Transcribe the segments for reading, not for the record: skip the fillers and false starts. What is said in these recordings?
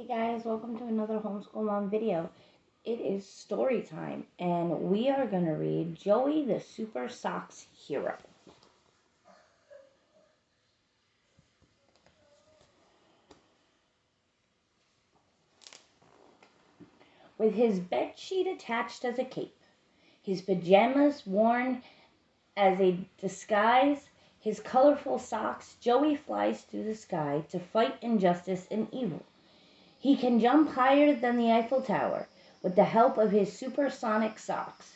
Guys, welcome to another Homeschool Mom video. It is story time, and we are going to read Joey the Supersocks Hero. With his bedsheet attached as a cape, his pajamas worn as a disguise, his colorful socks, Joey flies through the sky to fight injustice and evil. He can jump higher than the Eiffel Tower with the help of his supersonic socks.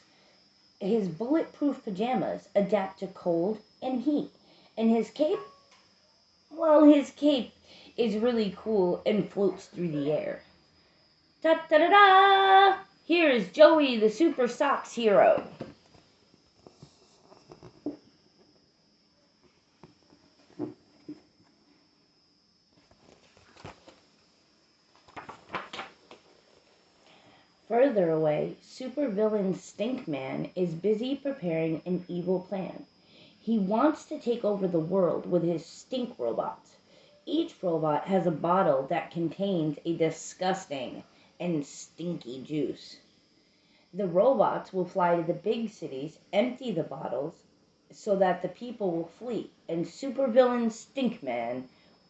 His bulletproof pajamas adapt to cold and heat. And his cape, his cape is really cool and floats through the air. Da-da-da-da! Here is Joey the Supersocks Hero. Further away, supervillain Stinkman is busy preparing an evil plan. He wants to take over the world with his stink robots. Each robot has a bottle that contains a disgusting and stinky juice. The robots will fly to the big cities, empty the bottles, so that the people will flee, and supervillain Stinkman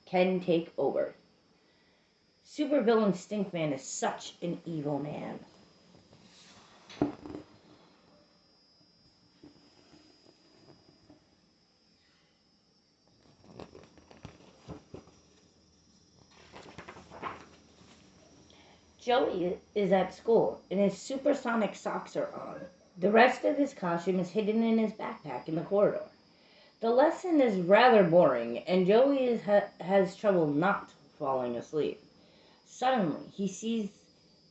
can take over. Supervillain Stinkman is such an evil man. Joey is at school, and his supersonic socks are on. The rest of his costume is hidden in his backpack in the corridor. The lesson is rather boring, and Joey has trouble not falling asleep. Suddenly, he sees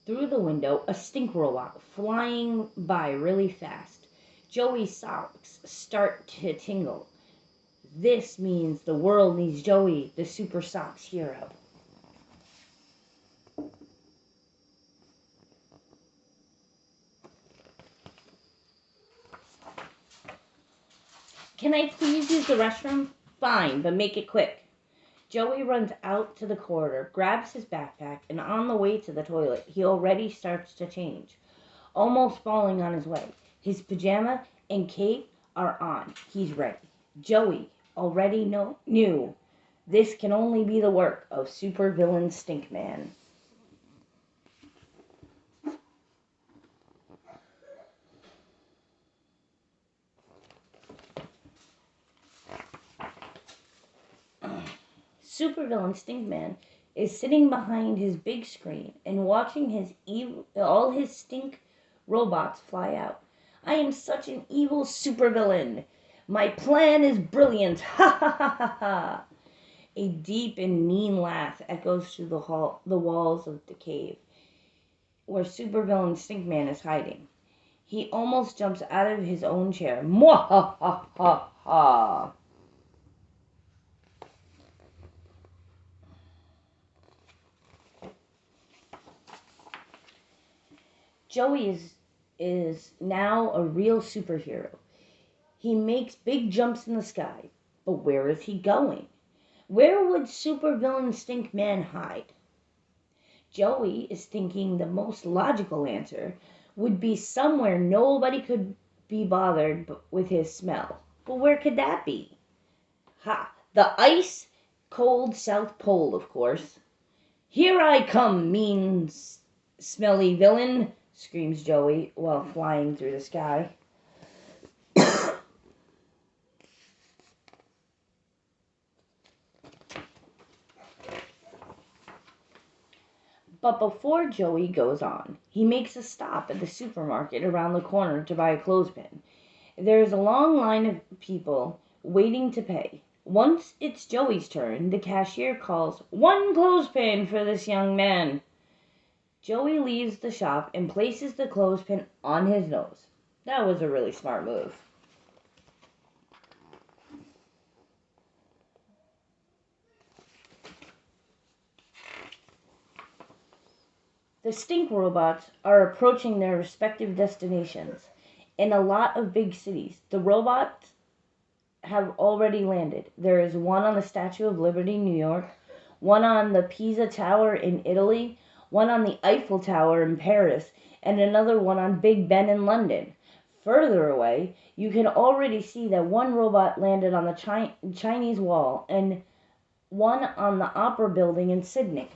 through the window a stink robot flying by really fast. Joey's socks start to tingle. This means the world needs Joey, the Supersocks hero. Can I please use the restroom? Fine, but make it quick. Joey runs out to the corridor, grabs his backpack, and on the way to the toilet, he already starts to change, almost falling on his way. His pajama and cape are on. He's ready. Joey already knew this can only be the work of supervillain Stinkman. Supervillain Stinkman is sitting behind his big screen and watching all his stink robots fly out. I am such an evil supervillain. My plan is brilliant. Ha ha ha ha ha. A deep and mean laugh echoes through the walls of the cave where supervillain Stinkman is hiding. He almost jumps out of his own chair. Mwah ha ha ha ha. Joey is now a real superhero. He makes big jumps in the sky, but where is he going? Where would supervillain Stinkman hide? Joey is thinking the most logical answer would be somewhere nobody could be bothered with his smell. But where could that be? Ha! The ice cold South Pole, of course. Here I come, mean, smelly villain, screams Joey while flying through the sky. But before Joey goes on, he makes a stop at the supermarket around the corner to buy a clothespin. There is a long line of people waiting to pay. Once it's Joey's turn, the cashier calls, "1 clothespin for this young man." Joey leaves the shop and places the clothespin on his nose. That was a really smart move. The stink robots are approaching their respective destinations. In a lot of big cities, the robots have already landed. There is one on the Statue of Liberty, New York, one on the Pisa Tower in Italy, one on the Eiffel Tower in Paris, and another one on Big Ben in London. Further away, you can already see that one robot landed on the Chinese wall and one on the Opera Building in Sydney.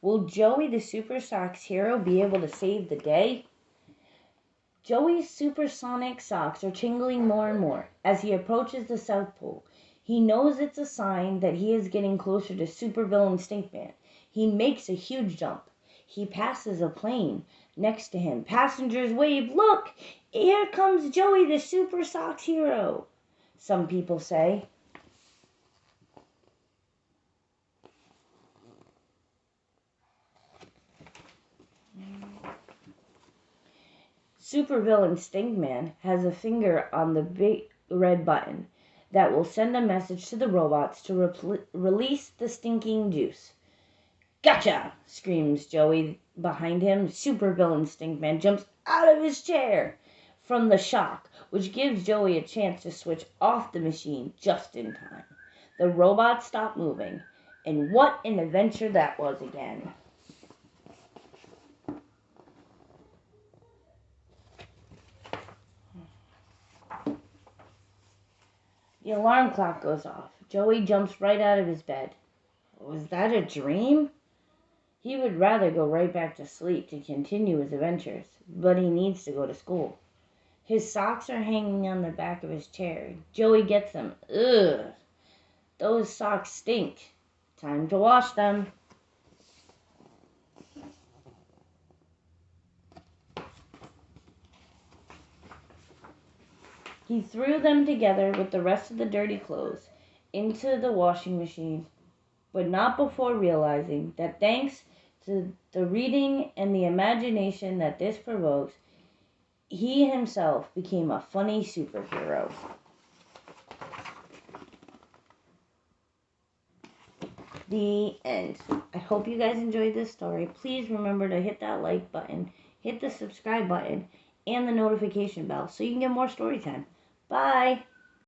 Will Joey the Supersocks hero be able to save the day? Joey's supersonic socks are tingling more and more as he approaches the South Pole. He knows it's a sign that he is getting closer to supervillain Stinkman. He makes a huge jump. He passes a plane next to him. Passengers wave, "Look! Here comes Joey the Super Socks hero," some people say. Supervillain Stinkman has a finger on the big red button that will send a message to the robots to release the stinking juice. "Gotcha!" screams Joey behind him. Supervillain Stinkman jumps out of his chair from the shock, which gives Joey a chance to switch off the machine just in time. The robots stop moving, and what an adventure that was again. The alarm clock goes off. Joey jumps right out of his bed. Was that a dream? He would rather go right back to sleep to continue his adventures, but he needs to go to school. His socks are hanging on the back of his chair. Joey gets them. Ugh, those socks stink. Time to wash them. He threw them together with the rest of the dirty clothes into the washing machine, but not before realizing that thanks to the reading and the imagination that this provokes, he himself became a funny superhero. The end. I hope you guys enjoyed this story. Please remember to hit that like button, hit the subscribe button, and the notification bell so you can get more story time. Bye!